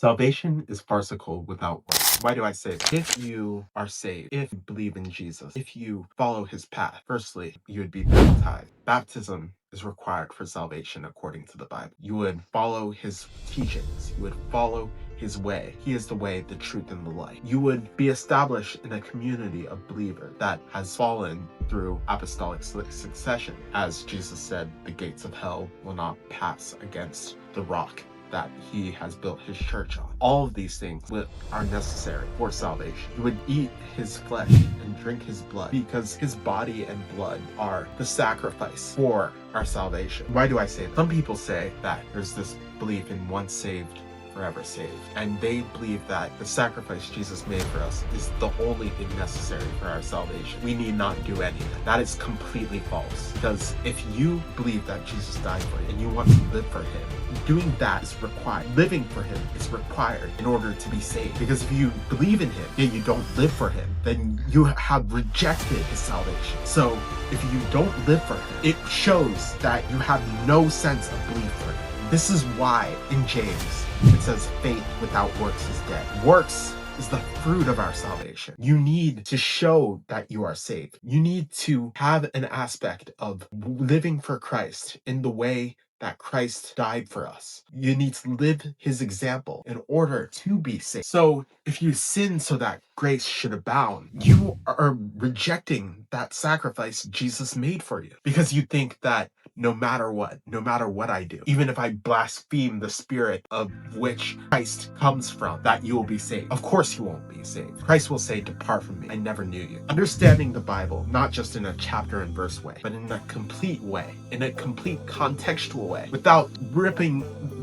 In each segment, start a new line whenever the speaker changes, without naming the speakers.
Salvation is farcical without works. Why do I say that? If you are saved, if you believe in Jesus, if you follow his path, firstly, you would be baptized. Baptism is required for salvation according to the Bible. You would follow his teachings. You would follow his way. He is the way, the truth, and the light. You would be established in a community of believers that has fallen through apostolic succession. As Jesus said, the gates of hell will not pass against the rock that he has built his church on. All of these things are necessary for salvation. You would eat his flesh and drink his blood because his body and blood are the sacrifice for our salvation. Why do I say that? Some people say that there's this belief in once saved, forever saved. And they believe that the sacrifice Jesus made for us is the only thing necessary for our salvation. We need not do anything. That is completely false. Because if you believe that Jesus died for you and you want to live for him, doing that is required. Living for him is required in order to be saved. Because if you believe in him, yet you don't live for him, then you have rejected his salvation. So if you don't live for him, it shows that you have no sense of belief for him. This is why in James, it says faith without works is dead. Works is the fruit of our salvation. You need to show that you are saved. You need to have an aspect of living for Christ in the way that Christ died for us. You need to live his example in order to be saved. So if you sin so that grace should abound, you are rejecting that sacrifice Jesus made for you because you think that no matter what I do, even if I blaspheme the spirit of which Christ comes from, that you will be saved. Of course you won't be saved. Christ will say, "Depart from me, I never knew you." Understanding the Bible, not just in a chapter and verse way, but in a complete way, in a complete contextual way, without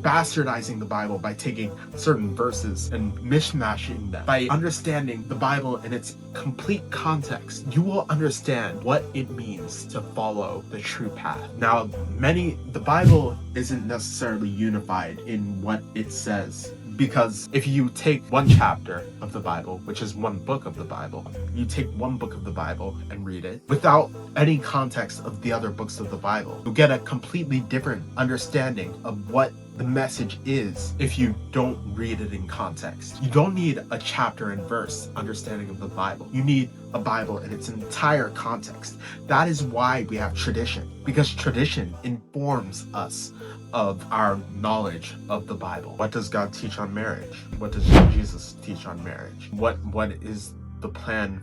bastardizing the Bible by taking certain verses and mishmashing them. By understanding the Bible in its complete context, you will understand what it means to follow the true path. Now, the Bible isn't necessarily unified in what it says, because if you take one chapter of the Bible, which is one book of the Bible, you take one book of the Bible and read it without any context of the other books of the Bible, you'll get a completely different understanding of what the message is if you don't read it in context. You don't need a chapter and verse understanding of the Bible. You need a Bible in its entire context. That is why we have tradition, because tradition informs us of our knowledge of the Bible. What does God teach on marriage? What does Jesus teach on marriage? What is the plan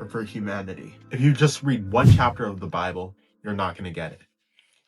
for humanity? If you just read one chapter of the Bible, you're not going to get it.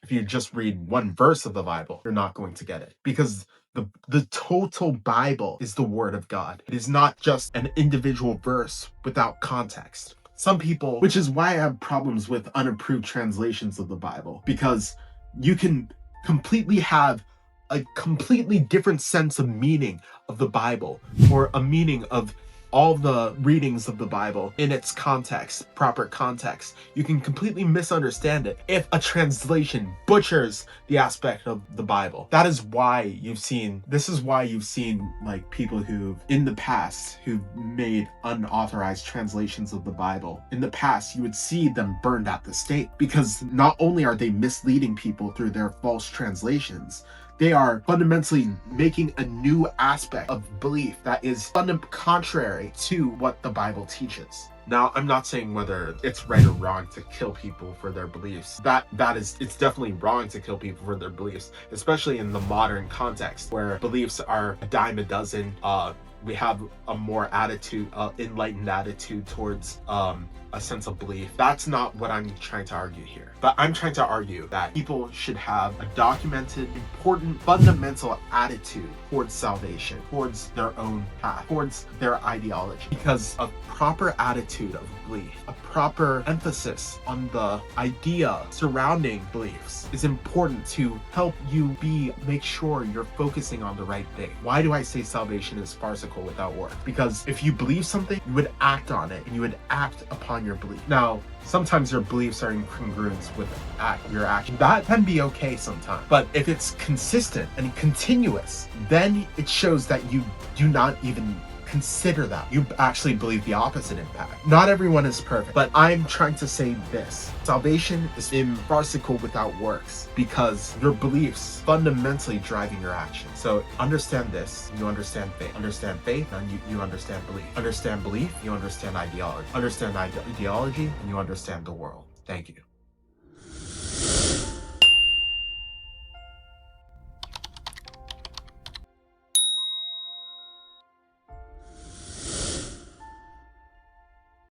If you just read one verse of the Bible, you're not going to get it, because the total Bible is the Word of God. It is not just an individual verse without context. Some people, which is why I have problems with unapproved translations of the Bible, because you can completely have a completely different sense of meaning of the Bible, or a meaning of all the readings of the Bible in its context, proper context. You can completely misunderstand it if a translation butchers the aspect of the Bible. This is why you've seen like people who in the past who've made unauthorized translations of the Bible. In the past, you would see them burned at the stake, because not only are they misleading people through their false translations, they are fundamentally making a new aspect of belief that is contrary to what the Bible teaches. Now, I'm not saying whether it's right or wrong to kill people for their beliefs. It's definitely wrong to kill people for their beliefs, especially in the modern context where beliefs are a dime a dozen. We have a more enlightened attitude towards a sense of belief. That's not what I'm trying to argue here. But I'm trying to argue that people should have a documented, important, fundamental attitude towards salvation, towards their own path, towards their ideology. Because a proper attitude of belief, a proper emphasis on the idea surrounding beliefs is important to help you make sure you're focusing on the right thing. Why do I say salvation is farcical without work? Because if you believe something, you would act on it, and you would act upon your belief. Now, sometimes your beliefs are in congruence with your action. That can be okay sometimes. But if it's consistent and continuous, then it shows that you do not even consider that. You actually believe the opposite impact. Not everyone is perfect, but I'm trying to say this. Salvation is farcical without works because your beliefs fundamentally driving your actions. So understand this, you understand faith. Understand faith, and you understand belief. Understand belief, you understand ideology. Understand ideology, and you understand the world. Thank you.